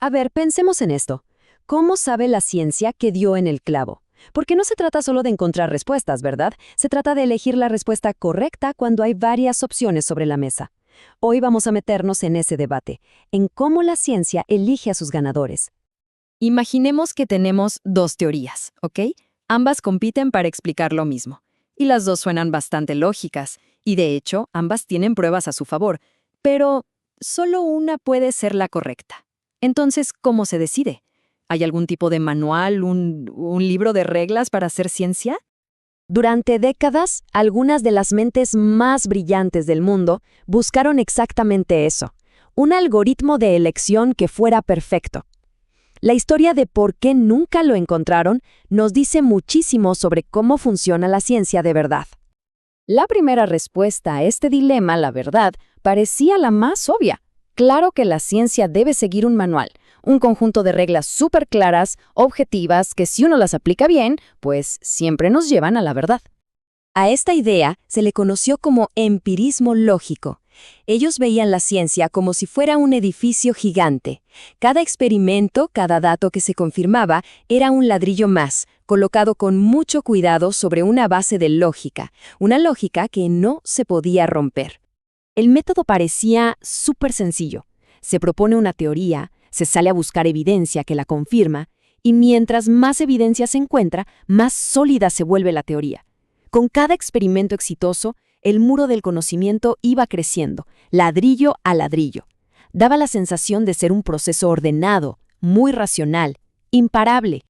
A ver, pensemos en esto. ¿Cómo sabe la ciencia que dio en el clavo? Porque no se trata solo de encontrar respuestas, ¿verdad? Se trata de elegir la respuesta correcta cuando hay varias opciones sobre la mesa. Hoy vamos a meternos en ese debate, en cómo la ciencia elige a sus ganadores. Imaginemos que tenemos dos teorías, ¿ok? Ambas compiten para explicar lo mismo. Y las dos suenan bastante lógicas, y de hecho, ambas tienen pruebas a su favor, pero solo una puede ser la correcta. Entonces, ¿cómo se decide? ¿Hay algún tipo de manual, un libro de reglas para hacer ciencia? Durante décadas, algunas de las mentes más brillantes del mundo buscaron exactamente eso, un algoritmo de elección que fuera perfecto. La historia de por qué nunca lo encontraron nos dice muchísimo sobre cómo funciona la ciencia de verdad. La primera respuesta a este dilema, la verdad, parecía la más obvia. Claro que la ciencia debe seguir un manual, un conjunto de reglas súper claras, objetivas, que si uno las aplica bien, pues siempre nos llevan a la verdad. A esta idea se le conoció como empirismo lógico. Ellos veían la ciencia como si fuera un edificio gigante. Cada experimento, cada dato que se confirmaba, era un ladrillo más, colocado con mucho cuidado sobre una base de lógica, una lógica que no se podía romper. El método parecía súper sencillo. Se propone una teoría, se sale a buscar evidencia que la confirma, y mientras más evidencia se encuentra, más sólida se vuelve la teoría. Con cada experimento exitoso, el muro del conocimiento iba creciendo, ladrillo a ladrillo. Daba la sensación de ser un proceso ordenado, muy racional, imparable.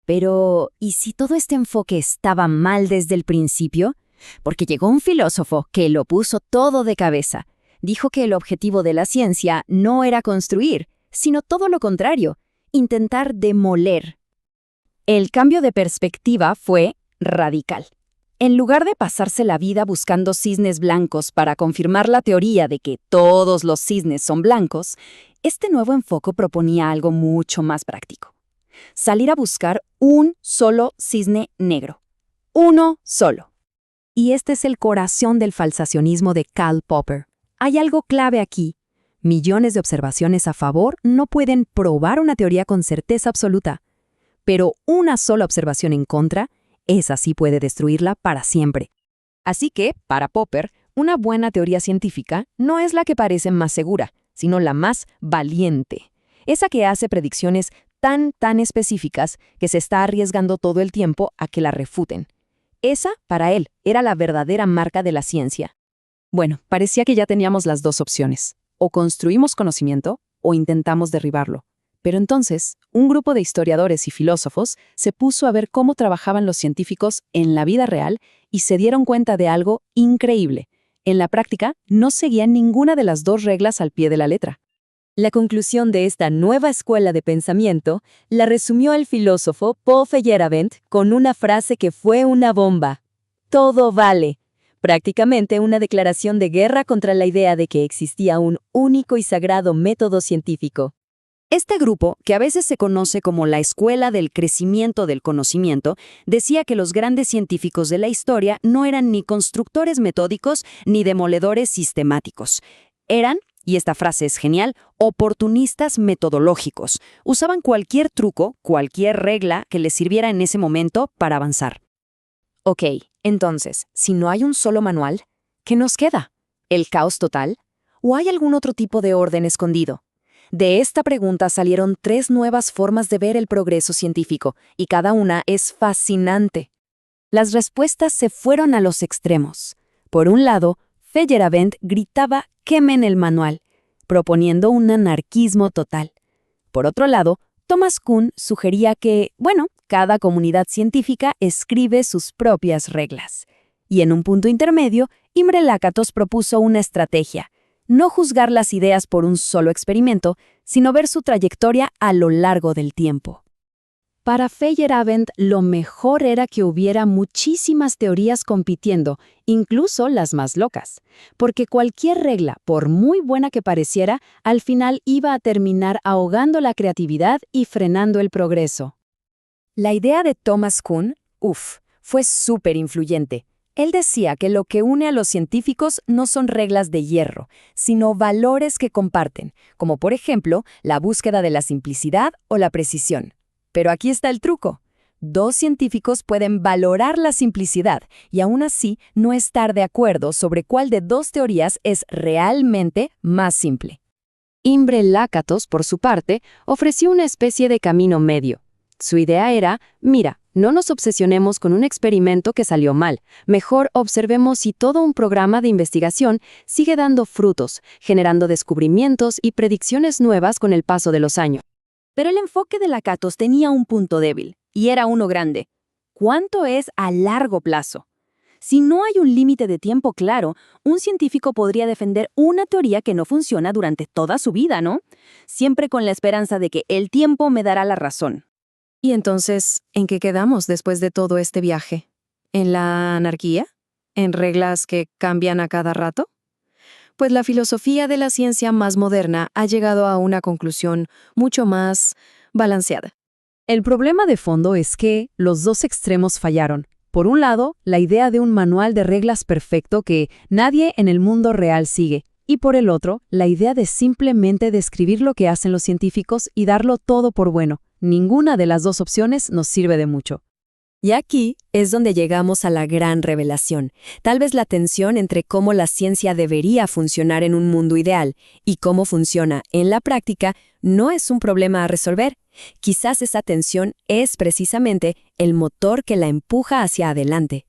Pero, ¿y si todo este enfoque estaba mal desde el principio? Porque llegó un filósofo que lo puso todo de cabeza. Dijo que el objetivo de la ciencia no era construir, sino todo lo contrario, intentar demoler. El cambio de perspectiva fue radical. En lugar de pasarse la vida buscando cisnes blancos para confirmar la teoría de que todos los cisnes son blancos, este nuevo enfoque proponía algo mucho más práctico. Salir a buscar un solo cisne negro. Uno solo. Y este es el corazón del falsacionismo de Karl Popper. Hay algo clave aquí. Millones de observaciones a favor no pueden probar una teoría con certeza absoluta. Pero una sola observación en contra, esa sí puede destruirla para siempre. Así que, para Popper, una buena teoría científica no es la que parece más segura, sino la más valiente. Esa que hace predicciones tan específicas que se está arriesgando todo el tiempo a que la refuten. Esa, para él, era la verdadera marca de la ciencia. Bueno, parecía que ya teníamos las dos opciones. O construimos conocimiento o intentamos derribarlo. Pero entonces, un grupo de historiadores y filósofos se puso a ver cómo trabajaban los científicos en la vida real y se dieron cuenta de algo increíble. En la práctica, no seguían ninguna de las dos reglas al pie de la letra. La conclusión de esta nueva escuela de pensamiento la resumió el filósofo Paul Feyerabend con una frase que fue una bomba. Todo vale. Prácticamente una declaración de guerra contra la idea de que existía un único y sagrado método científico. Este grupo, que a veces se conoce como la Escuela del Crecimiento del Conocimiento, decía que los grandes científicos de la historia no eran ni constructores metódicos ni demoledores sistemáticos. Eran, y esta frase es genial, oportunistas metodológicos. Usaban cualquier truco, cualquier regla que les sirviera en ese momento para avanzar. Ok, entonces, si no hay un solo manual, ¿qué nos queda? ¿El caos total? ¿O hay algún otro tipo de orden escondido? De esta pregunta salieron 3 nuevas formas de ver el progreso científico, y cada una es fascinante. Las respuestas se fueron a los extremos. Por un lado, Feyerabend gritaba «quemen el manual», proponiendo un anarquismo total. Por otro lado, Thomas Kuhn sugería que, cada comunidad científica escribe sus propias reglas. Y en un punto intermedio, Imre Lakatos propuso una estrategia: no juzgar las ideas por un solo experimento, sino ver su trayectoria a lo largo del tiempo. Para Feyerabend, lo mejor era que hubiera muchísimas teorías compitiendo, incluso las más locas, porque cualquier regla, por muy buena que pareciera, al final iba a terminar ahogando la creatividad y frenando el progreso. La idea de Thomas Kuhn, fue súper influyente. Él decía que lo que une a los científicos no son reglas de hierro, sino valores que comparten, como por ejemplo la búsqueda de la simplicidad o la precisión. Pero aquí está el truco. Dos científicos pueden valorar la simplicidad y aún así no estar de acuerdo sobre cuál de dos teorías es realmente más simple. Imre Lakatos, por su parte, ofreció una especie de camino medio. Su idea era, mira, no nos obsesionemos con un experimento que salió mal. Mejor observemos si todo un programa de investigación sigue dando frutos, generando descubrimientos y predicciones nuevas con el paso de los años. Pero el enfoque de Lakatos tenía un punto débil, y era uno grande. ¿Cuánto es a largo plazo? Si no hay un límite de tiempo claro, un científico podría defender una teoría que no funciona durante toda su vida, ¿no? Siempre con la esperanza de que el tiempo me dará la razón. ¿Y entonces, en qué quedamos después de todo este viaje? ¿En la anarquía? ¿En reglas que cambian a cada rato? Pues la filosofía de la ciencia más moderna ha llegado a una conclusión mucho más balanceada. El problema de fondo es que los dos extremos fallaron. Por un lado, la idea de un manual de reglas perfecto que nadie en el mundo real sigue. Y por el otro, la idea de simplemente describir lo que hacen los científicos y darlo todo por bueno. Ninguna de las dos opciones nos sirve de mucho. Y aquí es donde llegamos a la gran revelación. Tal vez la tensión entre cómo la ciencia debería funcionar en un mundo ideal y cómo funciona en la práctica no es un problema a resolver. Quizás esa tensión es precisamente el motor que la empuja hacia adelante.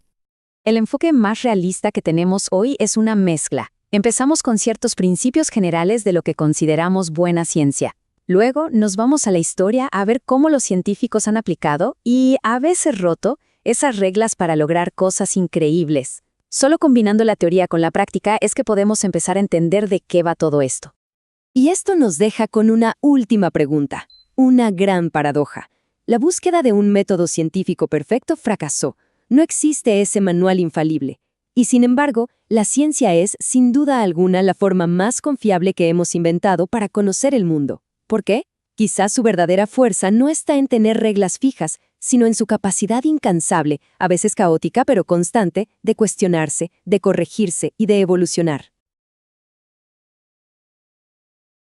El enfoque más realista que tenemos hoy es una mezcla. Empezamos con ciertos principios generales de lo que consideramos buena ciencia. Luego nos vamos a la historia a ver cómo los científicos han aplicado y a veces roto esas reglas para lograr cosas increíbles. Solo combinando la teoría con la práctica es que podemos empezar a entender de qué va todo esto. Y esto nos deja con una última pregunta, una gran paradoja. La búsqueda de un método científico perfecto fracasó. No existe ese manual infalible. Y sin embargo, la ciencia es, sin duda alguna, la forma más confiable que hemos inventado para conocer el mundo. ¿Por qué? Quizás su verdadera fuerza no está en tener reglas fijas, sino en su capacidad incansable, a veces caótica pero constante, de cuestionarse, de corregirse y de evolucionar.